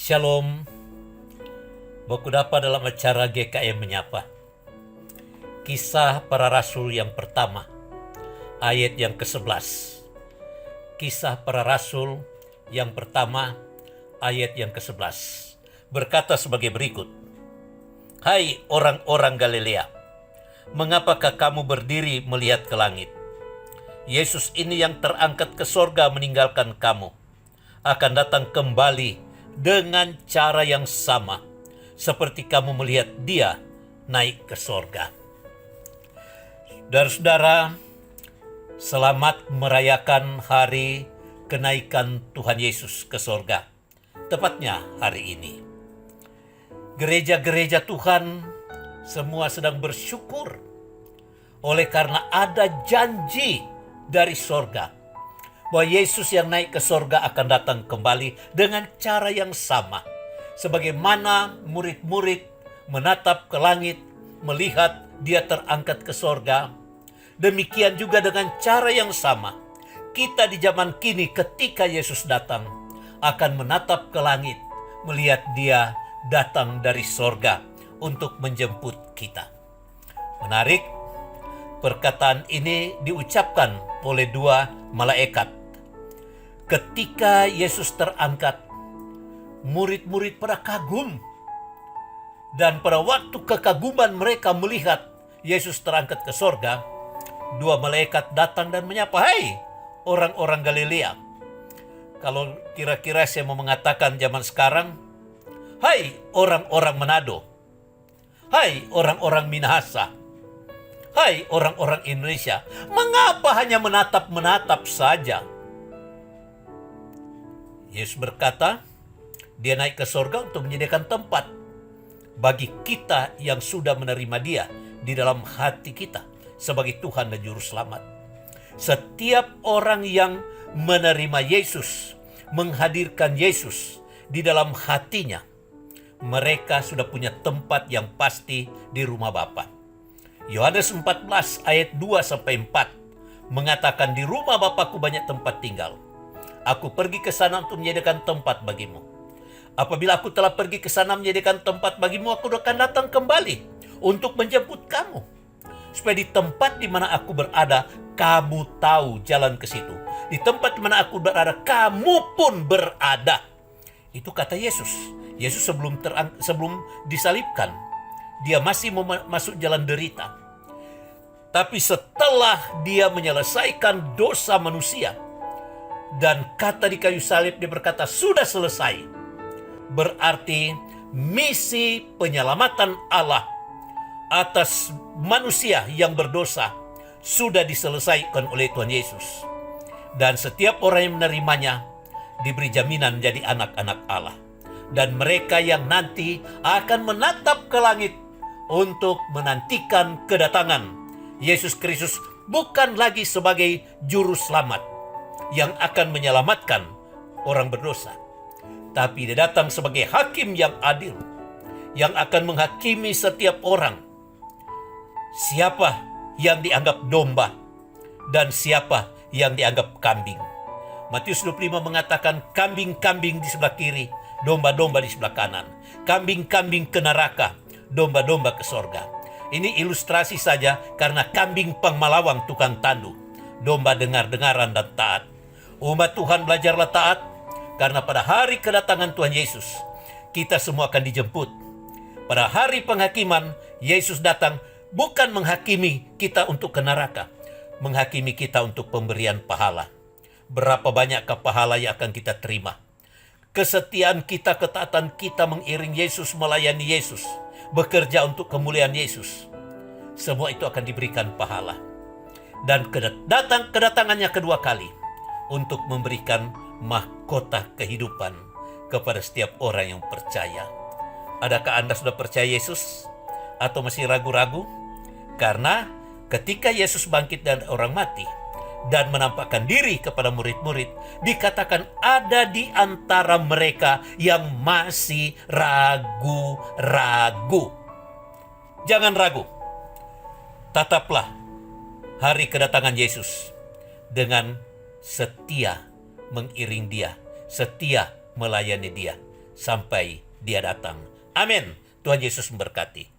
Shalom, Baku Dapa dalam acara GKM Menyapa. Kisah para Rasul yang pertama, ayat yang ke-11. Kisah para Rasul yang pertama, ayat yang ke-11. Berkata sebagai berikut. Hai orang-orang Galilea, mengapakah kamu berdiri melihat ke langit? Yesus ini yang terangkat ke sorga meninggalkan kamu, akan datang kembali dengan cara yang sama seperti kamu melihat dia naik ke sorga. Saudara-saudara, selamat merayakan hari kenaikan Tuhan Yesus ke sorga. Tepatnya hari ini. Gereja-gereja Tuhan semua sedang bersyukur oleh karena ada janji dari sorga bahwa Yesus yang naik ke sorga akan datang kembali dengan cara yang sama. Sebagaimana murid-murid menatap ke langit, melihat dia terangkat ke sorga, demikian juga dengan cara yang sama, kita di zaman kini ketika Yesus datang, akan menatap ke langit, melihat dia datang dari sorga untuk menjemput kita. Menarik, perkataan ini diucapkan oleh dua malaikat. Ketika Yesus terangkat, murid-murid pada kagum. Dan pada waktu kekaguman mereka melihat Yesus terangkat ke sorga, dua malaikat datang dan menyapa, hai orang-orang Galilea. Kalau kira-kira saya mau mengatakan zaman sekarang, hai orang-orang Manado, hai orang-orang Minahasa, hai orang-orang Indonesia, mengapa hanya menatap-menatap saja? Yesus berkata, dia naik ke sorga untuk menyediakan tempat bagi kita yang sudah menerima dia di dalam hati kita sebagai Tuhan dan Juru Selamat. Setiap orang yang menerima Yesus, menghadirkan Yesus di dalam hatinya, mereka sudah punya tempat yang pasti di rumah Bapa. Yohanes 14 ayat 2-4 mengatakan, di rumah Bapakku banyak tempat tinggal. Aku pergi ke sana untuk menyediakan tempat bagimu. Apabila aku telah pergi ke sana menyediakan tempat bagimu, aku akan datang kembali untuk menjemput kamu. Supaya di tempat di mana aku berada, kamu tahu jalan ke situ. Di tempat di mana aku berada, kamu pun berada. Itu kata Yesus. Yesus sebelum disalibkan, dia masih mau masuk jalan derita. Tapi setelah dia menyelesaikan dosa manusia, dan kata di kayu salib dia berkata, sudah selesai. Berarti misi penyelamatan Allah atas manusia yang berdosa sudah diselesaikan oleh Tuhan Yesus. Dan setiap orang yang menerimanya diberi jaminan menjadi anak-anak Allah. Dan mereka yang nanti akan menatap ke langit untuk menantikan kedatangan Yesus Kristus bukan lagi sebagai juru selamat yang akan menyelamatkan orang berdosa, tapi dia datang sebagai hakim yang adil, yang akan menghakimi setiap orang. Siapa yang dianggap domba dan siapa yang dianggap kambing. Matius 25 mengatakan kambing-kambing di sebelah kiri, domba-domba di sebelah kanan. Kambing-kambing ke neraka, domba-domba ke sorga. Ini ilustrasi saja karena kambing pengmalawang tukang tandu, domba dengar-dengaran dan taat. Umat Tuhan belajarlah taat, karena pada hari kedatangan Tuhan Yesus, kita semua akan dijemput. Pada hari penghakiman, Yesus datang bukan menghakimi kita untuk ke neraka, menghakimi kita untuk pemberian pahala. Berapa banyakkah pahala yang akan kita terima? Kesetiaan kita, ketaatan kita mengiring Yesus, melayani Yesus, bekerja untuk kemuliaan Yesus. Semua itu akan diberikan pahala. Dan kedatangannya kedua kali untuk memberikan mahkota kehidupan kepada setiap orang yang percaya. Adakah Anda sudah percaya Yesus? Atau masih ragu-ragu? Karena ketika Yesus bangkit dari orang mati dan menampakkan diri kepada murid-murid, dikatakan ada di antara mereka yang masih ragu-ragu. Jangan ragu. Tataplah hari kedatangan Yesus dengan setia mengiring dia, setia melayani dia, sampai Dia datang. Amin. Tuhan Yesus memberkati.